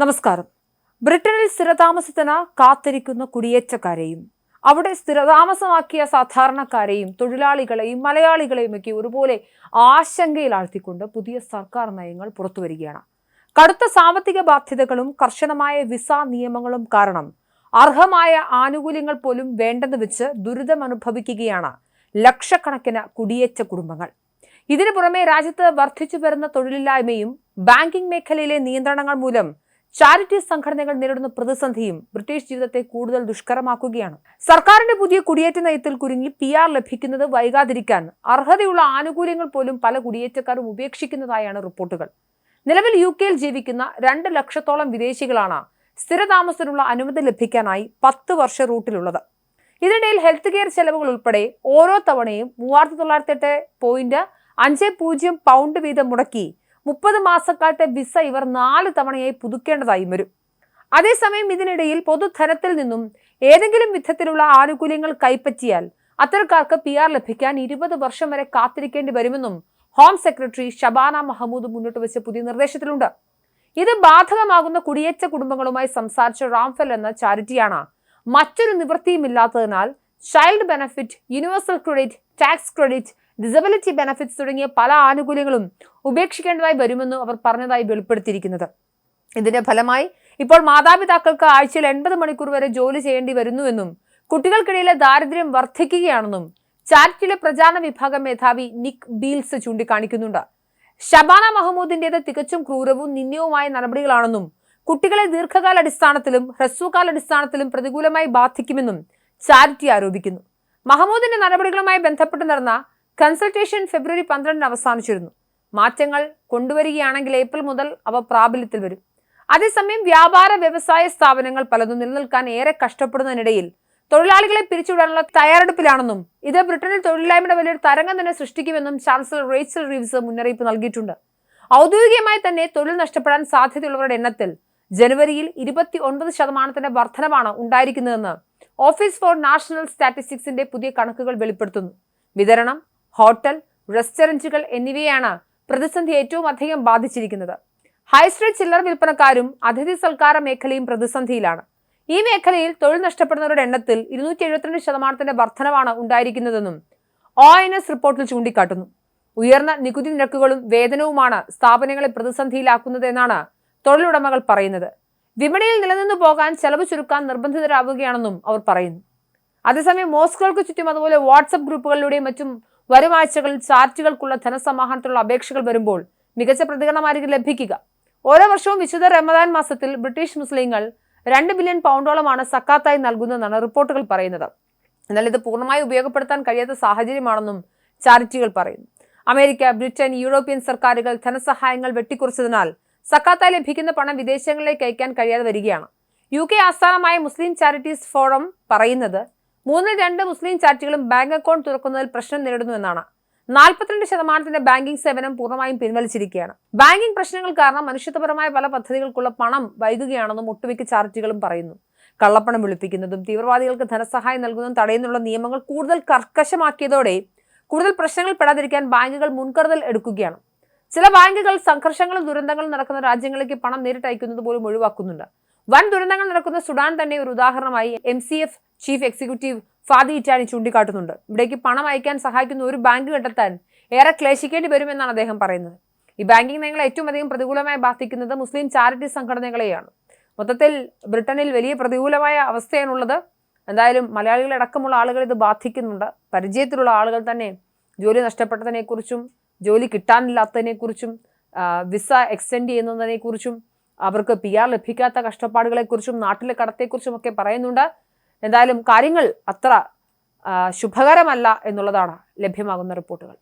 നമസ്കാരം. ബ്രിട്ടനിൽ സ്ഥിരതാമസത്തിന് കാത്തിരിക്കുന്ന കുടിയേറ്റക്കാരെയും അവിടെ സ്ഥിരതാമസമാക്കിയ സാധാരണക്കാരെയും തൊഴിലാളികളെയും മലയാളികളെയും ഒക്കെ ഒരുപോലെ ആശങ്കയിലാഴ്ത്തിക്കൊണ്ട് പുതിയ സർക്കാർ നയങ്ങൾ പുറത്തുവരികയാണ്. കടുത്ത സാമ്പത്തിക ബാധ്യതകളും കർശനമായ വിസ നിയമങ്ങളും കാരണം അർഹമായ ആനുകൂല്യങ്ങൾ പോലും വേണ്ടെന്ന് വെച്ച് ദുരിതമനുഭവിക്കുകയാണ് ലക്ഷക്കണക്കിന് കുടിയേറ്റ കുടുംബങ്ങൾ. ഇതിനു പുറമെ രാജ്യത്ത് വർദ്ധിച്ചു വരുന്ന തൊഴിലില്ലായ്മയും ബാങ്കിംഗ് മേഖലയിലെ നിയന്ത്രണങ്ങൾ മൂലം ചാരിറ്റി സംഘടനകൾ നേരിടുന്ന പ്രതിസന്ധിയും ബ്രിട്ടീഷ് ജീവിതത്തെ കൂടുതൽ ദുഷ്കരമാക്കുകയാണ്. സർക്കാരിന്റെ പുതിയ കുടിയേറ്റ നയത്തിൽ കുരുങ്ങി PR ലഭിക്കുന്നത് വൈകാതിരിക്കാൻ അർഹതയുള്ള ആനുകൂല്യങ്ങൾ പോലും പല കുടിയേറ്റക്കാരും ഉപേക്ഷിക്കുന്നതായാണ് റിപ്പോർട്ടുകൾ. നിലവിൽ UK ജീവിക്കുന്ന 2 ലക്ഷത്തോളം വിദേശികളാണ് സ്ഥിരതാമസത്തിനുള്ള അനുമതി ലഭിക്കാനായി 10 വർഷ റൂട്ടിലുള്ളത്. ഇതിനിടയിൽ ഹെൽത്ത് കെയർ ചെലവുകൾ ഉൾപ്പെടെ ഓരോ തവണയും 3908.50 പൗണ്ട് വീതം മുടക്കി 30 മാസക്കാലത്തെ വിസ ഇവർ 4 തവണയായി പുതുക്കേണ്ടതായി വരും. അതേസമയം ഇതിനിടയിൽ പൊതുധനത്തിൽ നിന്നും ഏതെങ്കിലും വിധത്തിലുള്ള ആനുകൂല്യങ്ങൾ കൈപ്പറ്റിയാൽ അത്തരക്കാർക്ക് PR ലഭിക്കാൻ 20 വർഷം വരെ കാത്തിരിക്കേണ്ടി വരുമെന്നും ഹോം സെക്രട്ടറി ഷബാന മഹമൂദ് മുന്നോട്ട് വെച്ച പുതിയ നിർദ്ദേശത്തിലുണ്ട്. ഇത് ബാധകമാകുന്ന കുടിയേറ്റ കുടുംബങ്ങളുമായി സംസാരിച്ച റാംഫെൽ എന്ന ചാരിറ്റിയാണ് മറ്റൊരു നിവൃത്തിയുമില്ലാത്തതിനാൽ child benefit, universal credit, tax credit, disability benefits തുടങ്ങിയ പല ആനുകൂല്യങ്ങളും ഉപേക്ഷിക്കേണ്ടതായി വരുമെന്നും അവർ പറഞ്ഞതായി വെളിപ്പെടുത്തിയിരിക്കുന്നത്. ഇതിന്റെ ഫലമായി ഇപ്പോൾ മാതാപിതാക്കൾക്ക് ആഴ്ചയിൽ 80 മണിക്കൂർ വരെ ജോലി ചെയ്യേണ്ടി വരുന്നുവെന്നും കുട്ടികൾക്കിടയിലെ ദാരിദ്ര്യം വർദ്ധിക്കുകയാണെന്നും ചാരിറ്റിയിലെ പ്രചാരണ വിഭാഗം മേധാവി നിക് ബീൽസ് ചൂണ്ടിക്കാണിക്കുന്നുണ്ട്. ഷബാന മഹമൂദിന്റേത് തികച്ചും ക്രൂരവും നിന്ദ്യവുമായ നടപടികളാണെന്നും കുട്ടികളെ ദീർഘകാലാടിസ്ഥാനത്തിലും ഹ്രസ്വകാലാടിസ്ഥാനത്തിലും പ്രതികൂലമായി ബാധിക്കുമെന്നും ചാരിറ്റി ആരോപിക്കുന്നു. മഹമൂദിന്റെ നടപടികളുമായി ബന്ധപ്പെട്ട് നടന്ന കൺസൾട്ടേഷൻ ഫെബ്രുവരി 12 അവസാനിച്ചിരുന്നു. മാറ്റങ്ങൾ കൊണ്ടുവരികയാണെങ്കിൽ ഏപ്രിൽ മുതൽ അവ പ്രാബല്യത്തിൽ വരും. അതേസമയം വ്യാപാര വ്യവസായ സ്ഥാപനങ്ങൾ പലതും നിലനിൽക്കാൻ ഏറെ കഷ്ടപ്പെടുന്നതിനിടയിൽ തൊഴിലാളികളെ പിരിച്ചുവിടാനുള്ള തയ്യാറെടുപ്പിലാണെന്നും ഇത് ബ്രിട്ടനിൽ തൊഴിലില്ലായ്മയുടെ വലിയൊരു തരംഗം തന്നെ സൃഷ്ടിക്കുമെന്നും ചാൻസലർ റേച്ചൽ റീവ്സ് മുന്നറിയിപ്പ് നൽകിയിട്ടുണ്ട്. ഔദ്യോഗികമായി തന്നെ തൊഴിൽ നഷ്ടപ്പെടാൻ സാധ്യതയുള്ളവരുടെ എണ്ണത്തിൽ ജനുവരിയിൽ 29% വർധനമാണ് ഉണ്ടായിരിക്കുന്നതെന്ന് ഓഫീസ് ഫോർ നാഷണൽ സ്റ്റാറ്റിസ്റ്റിക്സിന്റെ പുതിയ കണക്കുകൾ വെളിപ്പെടുത്തുന്നു. വിതരണം, ഹോട്ടൽ, റെസ്റ്റോറന്റുകൾ എന്നിവയാണ് പ്രതിസന്ധി ഏറ്റവും അധികം ബാധിച്ചിരിക്കുന്നത്. ഹൈസ്ട്രീറ്റ് ചില്ലറ വിൽപ്പനക്കാരും അതിഥി സൽക്കാര മേഖലയും പ്രതിസന്ധിയിലാണ്. ഈ മേഖലയിൽ തൊഴിൽ നഷ്ടപ്പെടുന്നവരുടെ എണ്ണത്തിൽ 272% വർധനവാണ് ഉണ്ടായിരിക്കുന്നതെന്നും ONS റിപ്പോർട്ടിൽ ചൂണ്ടിക്കാട്ടുന്നു. ഉയർന്ന നികുതി നിരക്കുകളും വേതനവുമാണ് സ്ഥാപനങ്ങളെ പ്രതിസന്ധിയിലാക്കുന്നത് എന്നാണ് തൊഴിലുടമകൾ പറയുന്നത്. വിപണിയിൽ നിലനിന്നു പോകാൻ ചെലവ് ചുരുക്കാൻ നിർബന്ധിതരാവുകയാണെന്നും അവർ പറയുന്നു. അതേസമയം മോസ്കുകൾക്ക് ചുറ്റും അതുപോലെ വാട്സപ്പ് ഗ്രൂപ്പുകളിലൂടെയും മറ്റും വരും ആഴ്ചകളിൽ ചാരിറ്റികൾക്കുള്ള ധനസമാഹരണത്തിലുള്ള അപേക്ഷകൾ വരുമ്പോൾ മികച്ച പ്രതികരണമായിരിക്കും ലഭിക്കുക. ഓരോ വർഷവും വിശുദ്ധ റമദാൻ മാസത്തിൽ ബ്രിട്ടീഷ് മുസ്ലിങ്ങൾ 2 ബില്യൺ പൗണ്ടോളമാണ് സക്കാത്തായി നൽകുന്നതെന്നാണ് റിപ്പോർട്ടുകൾ പറയുന്നത്. എന്നാൽ ഇത് പൂർണ്ണമായി ഉപയോഗപ്പെടുത്താൻ കഴിയാത്ത സാഹചര്യമാണെന്നും ചാരിറ്റികൾ പറയുന്നു. അമേരിക്ക, ബ്രിട്ടൻ, യൂറോപ്യൻ സർക്കാരുകൾ ധനസഹായങ്ങൾ വെട്ടിക്കുറച്ചതിനാൽ സക്കാത്തായി ലഭിക്കുന്ന പണം വിദേശങ്ങളിലേക്ക് അയക്കാൻ കഴിയാതെ വരികയാണ്. UK ആസ്ഥാനമായ മുസ്ലിം ചാരിറ്റീസ് ഫോറം പറയുന്നത് 3-2 മുസ്ലിം ചാരിറ്റികളും ബാങ്ക് അക്കൗണ്ട് തുറക്കുന്നതിൽ പ്രശ്നം നേരിടുന്നുവെന്നാണ്. 42% ബാങ്കിംഗ് സേവനം പൂർണ്ണമായും പിൻവലിച്ചിരിക്കുകയാണ്. ബാങ്കിംഗ് പ്രശ്നങ്ങൾ കാരണം മനുഷ്യത്വപരമായ പല പദ്ധതികൾക്കുള്ള പണം വൈകുകയാണെന്നും ഒട്ടുമിക്ക ചാരിറ്റികളും പറയുന്നു. കള്ളപ്പണം വെളുപ്പിക്കുന്നതും തീവ്രവാദികൾക്ക് ധനസഹായം നൽകുന്നതും തടയുന്നുള്ള നിയമങ്ങൾ കൂടുതൽ കർക്കശമാക്കിയതോടെ കൂടുതൽ പ്രശ്നങ്ങൾ പെടാതിരിക്കാൻ ബാങ്കുകൾ മുൻകരുതൽ എടുക്കുകയാണ്. ചില ബാങ്കുകൾ സംഘർഷങ്ങളും ദുരന്തങ്ങളും നടക്കുന്ന രാജ്യങ്ങളിലേക്ക് പണം നേരിട്ട് അയക്കുന്നത് പോലും ഒഴിവാക്കുന്നുണ്ട്. വൻ ദുരന്തങ്ങൾ നടക്കുന്ന സുഡാൻ തന്നെ ഒരു ഉദാഹരണമായി MCF ചീഫ് എക്സിക്യൂട്ടീവ് ഫാദി ഇറ്റാനി ചൂണ്ടിക്കാട്ടുന്നുണ്ട്. ഇവിടേക്ക് പണം അയക്കാൻ സഹായിക്കുന്ന ഒരു ബാങ്ക് കണ്ടെത്താൻ ഏറെ ക്ലേശിക്കേണ്ടി വരുമെന്നാണ് അദ്ദേഹം പറയുന്നത്. ഈ ബാങ്കിംഗ് നയങ്ങളെ ഏറ്റവും അധികം പ്രതികൂലമായി ബാധിക്കുന്നത് മുസ്ലിം ചാരിറ്റി സംഘടനകളെയാണ്. മൊത്തത്തിൽ ബ്രിട്ടനിൽ വലിയ പ്രതികൂലമായ അവസ്ഥയാണുള്ളത്. എന്തായാലും മലയാളികളടക്കമുള്ള ആളുകൾ ഇത് ബാധിക്കുന്നുണ്ട്. പരിചയത്തിലുള്ള ആളുകൾ തന്നെ ജോലി നഷ്ടപ്പെട്ടതിനെക്കുറിച്ചും ജോലി കിട്ടാനില്ലാത്തതിനെക്കുറിച്ചും വിസ എക്സ്റ്റെൻഡ് ചെയ്യുന്നതിനെക്കുറിച്ചും അവർക്ക് PR ലഭിക്കാത്ത കഷ്ടപ്പാടുകളെക്കുറിച്ചും നാട്ടിലെ കടത്തെക്കുറിച്ചും ഒക്കെ പറയുന്നുണ്ട്. എന്തായാലും കാര്യങ്ങൾ അത്ര ശുഭകരമല്ല എന്നുള്ളതാണ് ലഭ്യമാകുന്ന റിപ്പോർട്ടുകൾ.